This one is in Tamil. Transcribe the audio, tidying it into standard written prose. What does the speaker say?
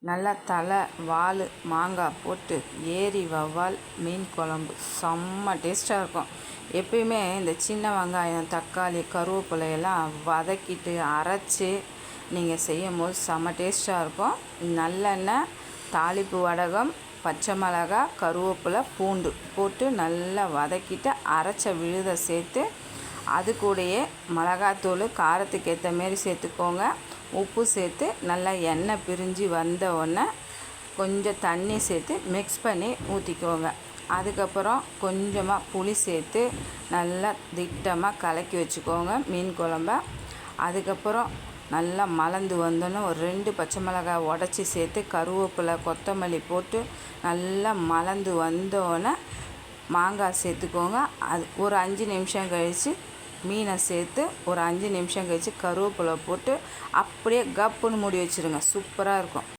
நல்லா தலை வால் மாங்காய் போட்டு ஏரி வவ்வால் மீன் குழம்பு செம்ம டேஸ்ட்டாக இருக்கும். எப்பயுமே இந்த சின்ன வெங்காயம் தக்காளி கருவேப்பிலையெல்லாம் வதக்கிட்டு அரைச்சி நீங்கள் செய்யும் போது செம்ம டேஸ்ட்டாக இருக்கும். நல்லெண்ணெய், தாளிப்பு வடகம், பச்சை மிளகாய், கருவேப்பிலை, பூண்டு போட்டு நல்லா வதக்கிட்டு அரைச்ச விழுதை சேர்த்து அது கூடயே மிளகாத்தூள் காரத்துக்கு ஏற்ற மாரி சேர்த்துக்கோங்க. உப்பு சேர்த்து நல்லா எண்ணெய் பிரிஞ்சு வந்த உடனே கொஞ்சம் தண்ணி சேர்த்து மிக்ஸ் பண்ணி ஊற்றிக்கோங்க. அதுக்கப்புறம் கொஞ்சமாக புளி சேர்த்து நல்லா திட்டமாக கலக்கி வச்சுக்கோங்க மீன் குழம்ப. அதுக்கப்புறம் நல்லா மலர்ந்து வந்தோன்னே ஒரு 2 பச்சை மிளகாய் உடச்சி சேர்த்து கருவேப்பிலை கொத்தமல்லி போட்டு நல்லா மலர்ந்து வந்தோடனே மாங்காய் சேர்த்துக்கோங்க. அது ஒரு 5 நிமிஷம் கழித்து மீனை சேர்த்து ஒரு 5 நிமிஷம் கழித்து கருவேப்பிலை போட்டு அப்படியே கப்புன்னு மூடி வச்சுருங்க. சூப்பராக இருக்கும்.